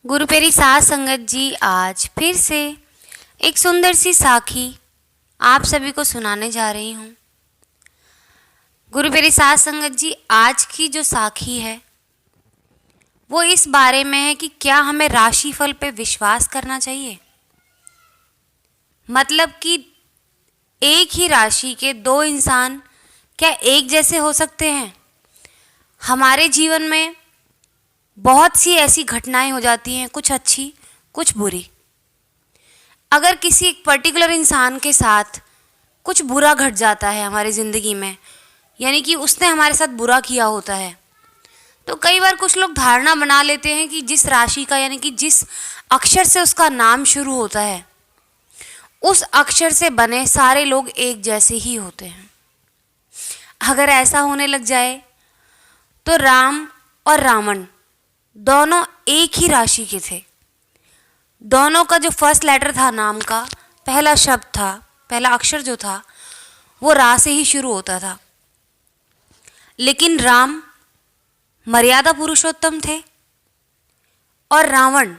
गुरु peri साध संगत जी आज फिर से एक सुंदर सी साखी आप सभी को सुनाने जा रही हूँ। गुरु पेरी साध संगत जी आज की जो साखी है वो इस बारे में है कि क्या हमें राशिफल पे विश्वास करना चाहिए। मतलब कि एक ही राशि के दो इंसान क्या एक जैसे हो सकते हैं। हमारे जीवन में बहुत सी ऐसी घटनाएं हो जाती हैं, कुछ अच्छी कुछ बुरी। अगर किसी एक पर्टिकुलर इंसान के साथ कुछ बुरा घट जाता है हमारी ज़िंदगी में, यानी कि उसने हमारे साथ बुरा किया होता है, तो कई बार कुछ लोग धारणा बना लेते हैं कि जिस राशि का यानी कि जिस अक्षर से उसका नाम शुरू होता है उस अक्षर से बने सारे लोग एक जैसे ही होते हैं। अगर ऐसा होने लग जाए तो राम और रावण दोनों एक ही राशि के थे। दोनों का जो फर्स्ट लेटर था नाम का, पहला शब्द था, पहला अक्षर जो था वो रा से ही शुरू होता था। लेकिन राम मर्यादा पुरुषोत्तम थे और रावण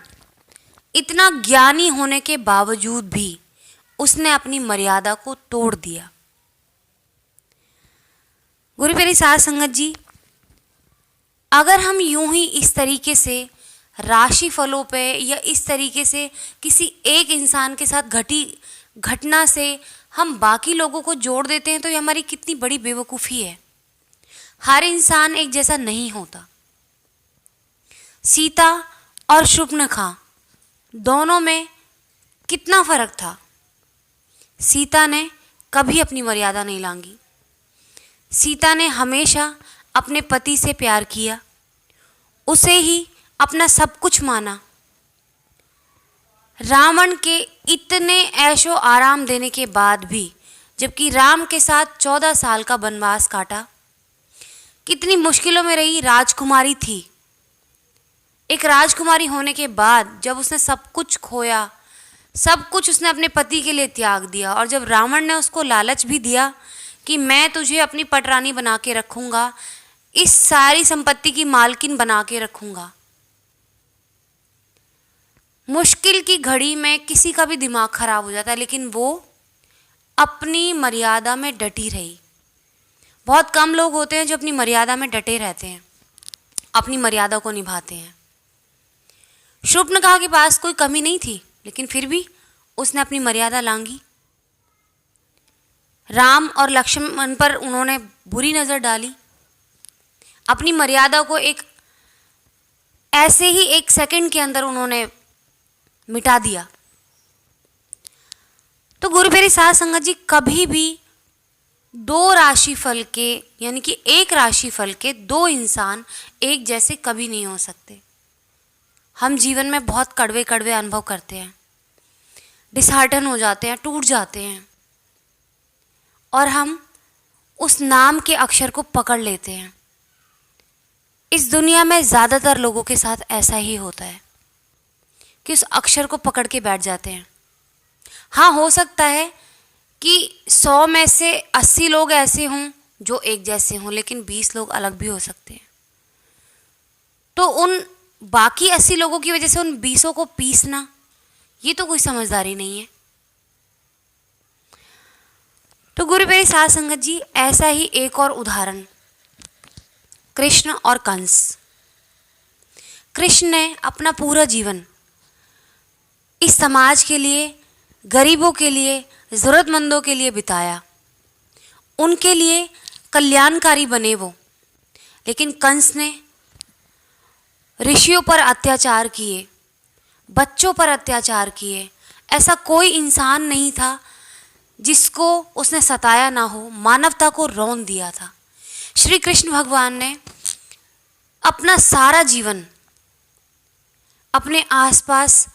इतना ज्ञानी होने के बावजूद भी उसने अपनी मर्यादा को तोड़ दिया। गुरु प्यारी साध संगत जी, अगर हम यूं ही इस तरीके से राशि फलों पे या इस तरीके से किसी एक इंसान के साथ घटी घटना से हम बाकी लोगों को जोड़ देते हैं तो ये हमारी कितनी बड़ी बेवकूफ़ी है। हर इंसान एक जैसा नहीं होता। सीता और शूर्पणखा दोनों में कितना फर्क था। सीता ने कभी अपनी मर्यादा नहीं लांघी। सीता ने हमेशा अपने पति से प्यार किया, उसे ही अपना सब कुछ माना। रावण के इतने ऐशो आराम देने के बाद भी, जबकि राम के साथ 14 साल का वनवास काटा, कितनी मुश्किलों में रही, राजकुमारी थी। एक राजकुमारी होने के बाद जब उसने सब कुछ खोया, सब कुछ उसने अपने पति के लिए त्याग दिया, और जब रावण ने उसको लालच भी दिया कि मैं तुझे अपनी पटरानी बना के रखूंगा, इस सारी संपत्ति की मालकिन बना के रखूंगा, मुश्किल की घड़ी में किसी का भी दिमाग खराब हो जाता है, लेकिन वो अपनी मर्यादा में डटी रही। बहुत कम लोग होते हैं जो अपनी मर्यादा में डटे रहते हैं, अपनी मर्यादा को निभाते हैं। शूर्पणखा के पास कोई कमी नहीं थी, लेकिन फिर भी उसने अपनी मर्यादा लांघी। राम और लक्ष्मण पर उन्होंने बुरी नज़र डाली, अपनी मर्यादा को एक ऐसे ही एक सेकंड के अंदर उन्होंने मिटा दिया। तो गुरु प्यारी साध संगत जी, कभी भी दो राशिफल के यानी कि एक राशिफल के दो इंसान एक जैसे कभी नहीं हो सकते। हम जीवन में बहुत कड़वे कड़वे अनुभव करते हैं, डिसहार्टन हो जाते हैं, टूट जाते हैं, और हम उस नाम के अक्षर को पकड़ लेते हैं। इस दुनिया में ज़्यादातर लोगों के साथ ऐसा ही होता है कि उस अक्षर को पकड़ के बैठ जाते हैं। हाँ, हो सकता है कि 100 में से 80 लोग ऐसे हों जो एक जैसे हों, लेकिन 20 लोग अलग भी हो सकते हैं। तो उन बाकी 80 लोगों की वजह से उन 20 को पीसना, ये तो कोई समझदारी नहीं है। तो गुरु प्यारी साध संगत जी, ऐसा ही एक और उदाहरण, कृष्ण और कंस। कृष्ण ने अपना पूरा जीवन इस समाज के लिए, गरीबों के लिए, ज़रूरतमंदों के लिए बिताया, उनके लिए कल्याणकारी बने वो। लेकिन कंस ने ऋषियों पर अत्याचार किए, बच्चों पर अत्याचार किए। ऐसा कोई इंसान नहीं था जिसको उसने सताया ना हो, मानवता को रौंद दिया था। श्री कृष्ण भगवान ने अपना सारा जीवन अपने आसपास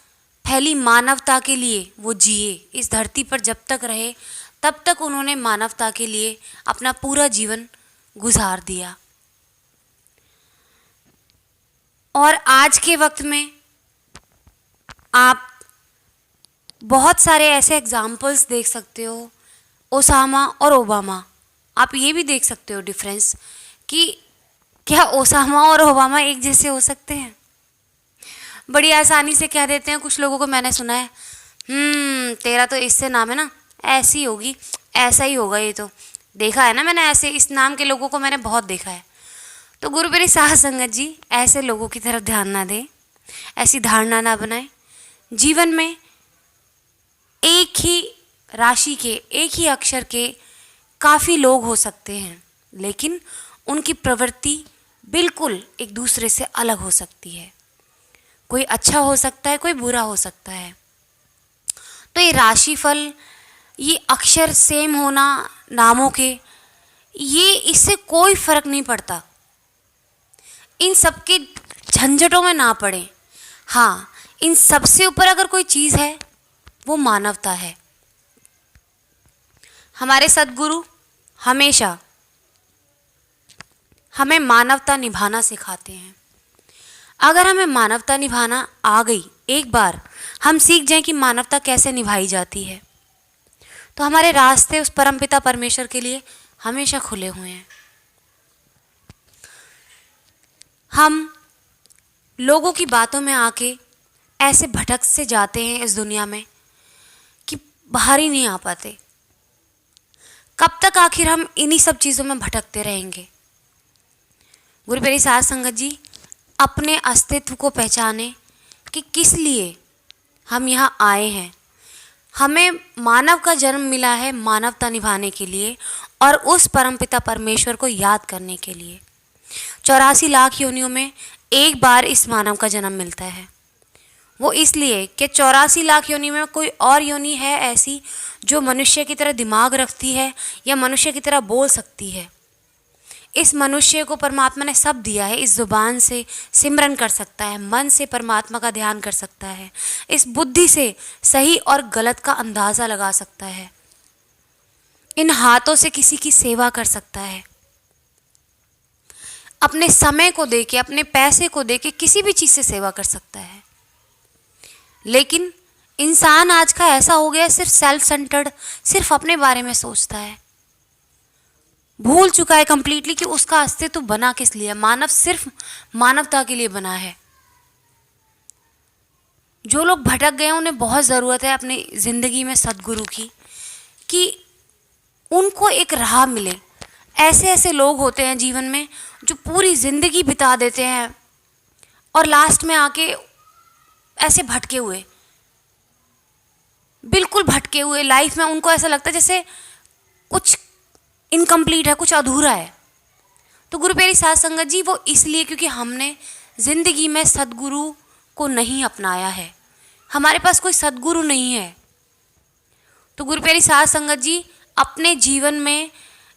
फैली मानवता के लिए वो जिए। इस धरती पर जब तक रहे तब तक उन्होंने मानवता के लिए अपना पूरा जीवन गुजार दिया। और आज के वक्त में आप बहुत सारे ऐसे एग्जाम्पल्स देख सकते हो, ओसामा और ओबामा। आप ये भी देख सकते हो डिफरेंस कि क्या ओसामा और ओबामा एक जैसे हो सकते हैं। बड़ी आसानी से कह देते हैं। कुछ लोगों को मैंने सुना है, तेरा तो इससे नाम है ना, ऐसी होगी, ऐसा ही होगा ये तो। देखा है ना मैंने, ऐसे इस नाम के लोगों को मैंने बहुत देखा है। तो गुरु मेरी साथ संगत जी, ऐसे लोगों की तरफ ध्यान ना दें, ऐसी धारणा ना बनाएं। जीवन में एक ही राशि के, एक ही अक्षर के काफ़ी लोग हो सकते हैं, लेकिन उनकी प्रवृत्ति बिल्कुल एक दूसरे से अलग हो सकती है। कोई अच्छा हो सकता है, कोई बुरा हो सकता है। तो ये राशिफल, ये अक्षर सेम होना नामों के, ये इससे कोई फर्क नहीं पड़ता। इन सब के झंझटों में ना पड़े। हाँ, इन सबसे ऊपर अगर कोई चीज़ है वो मानवता है। हमारे सद्गुरु हमेशा हमें मानवता निभाना सिखाते हैं। अगर हमें मानवता निभाना आ गई, एक बार हम सीख जाएं कि मानवता कैसे निभाई जाती है, तो हमारे रास्ते उस परमपिता परमेश्वर के लिए हमेशा खुले हुए हैं। हम लोगों की बातों में आके ऐसे भटक से जाते हैं इस दुनिया में कि बाहर ही नहीं आ पाते। कब तक आखिर हम इन्हीं सब चीज़ों में भटकते रहेंगे? गुरु मेरी साथ संगत जी, अपने अस्तित्व को पहचाने कि किस लिए हम यहाँ आए हैं। हमें मानव का जन्म मिला है मानवता निभाने के लिए और उस परमपिता परमेश्वर को याद करने के लिए। 84 लाख योनियों में एक बार इस मानव का जन्म मिलता है। वो इसलिए कि 84 लाख योनि में कोई और योनि है ऐसी जो मनुष्य की तरह दिमाग रखती है या मनुष्य की तरह बोल सकती है। इस मनुष्य को परमात्मा ने सब दिया है। इस जुबान से सिमरन कर सकता है, मन से परमात्मा का ध्यान कर सकता है, इस बुद्धि से सही और गलत का अंदाज़ा लगा सकता है, इन हाथों से किसी की सेवा कर सकता है, अपने समय को देके, अपने पैसे को देके किसी भी चीज़ से सेवा कर सकता है। लेकिन इंसान आज का ऐसा हो गया, सिर्फ सेल्फ सेंटर्ड, सिर्फ अपने बारे में सोचता है। भूल चुका है कंप्लीटली कि उसका अस्तित्व बना किस लिए। मानव सिर्फ मानवता के लिए बना है। जो लोग भटक गए उन्हें बहुत ज़रूरत है अपनी ज़िंदगी में सद्गुरु की, कि उनको एक राह मिले। ऐसे ऐसे लोग होते हैं जीवन में जो पूरी ज़िंदगी बिता देते हैं और लास्ट में आके ऐसे भटके हुए, बिल्कुल भटके हुए लाइफ में उनको ऐसा लगता है जैसे कुछ इनकम्प्लीट है, कुछ अधूरा है। तो गुरु मेरी साथ संगत जी, वो इसलिए क्योंकि हमने ज़िंदगी में सद्गुरु को नहीं अपनाया है। हमारे पास कोई सद्गुरु नहीं है। तो गुरु मेरी साथ संगत जी, अपने जीवन में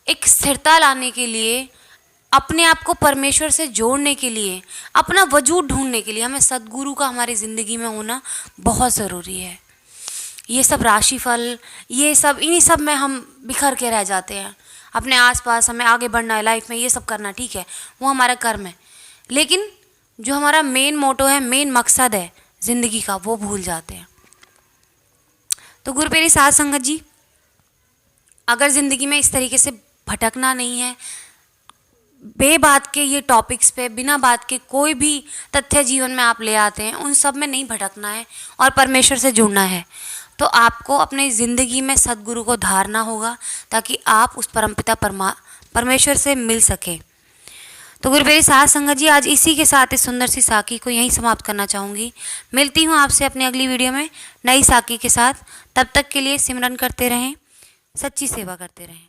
एक स्थिरता लाने के लिए, अपने आप को परमेश्वर से जोड़ने के लिए, अपना वजूद ढूंढने के लिए हमें सद्गुरु का हमारी ज़िंदगी में होना बहुत ज़रूरी है। ये सब राशिफल, ये सब, इन्हीं सब में हम बिखर के रह जाते हैं। अपने आसपास हमें आगे बढ़ना है लाइफ में, ये सब करना ठीक है, वो हमारा कर्म है, लेकिन जो हमारा मेन मोटो है, मेन मकसद है ज़िंदगी का, वो भूल जाते हैं। तो गुरु मेरी साथ संगत जी, अगर ज़िंदगी में इस तरीके से भटकना नहीं है, बेबात के ये टॉपिक्स पे, बिना बात के कोई भी तथ्य जीवन में आप ले आते हैं, उन सब में नहीं भटकना है और परमेश्वर से जुड़ना है, तो आपको अपनी ज़िंदगी में सद्गुरु को धारना होगा ताकि आप उस परमपिता परमेश्वर से मिल सकें। तो गुरु मेरी साथ संगत जी, आज इसी के साथ इस सुंदर सी साखी को यहीं समाप्त करना चाहूँगी। मिलती हूँ आपसे अपनी अगली वीडियो में नई साखी के साथ। तब तक के लिए सिमरन करते रहें, सच्ची सेवा करते रहें।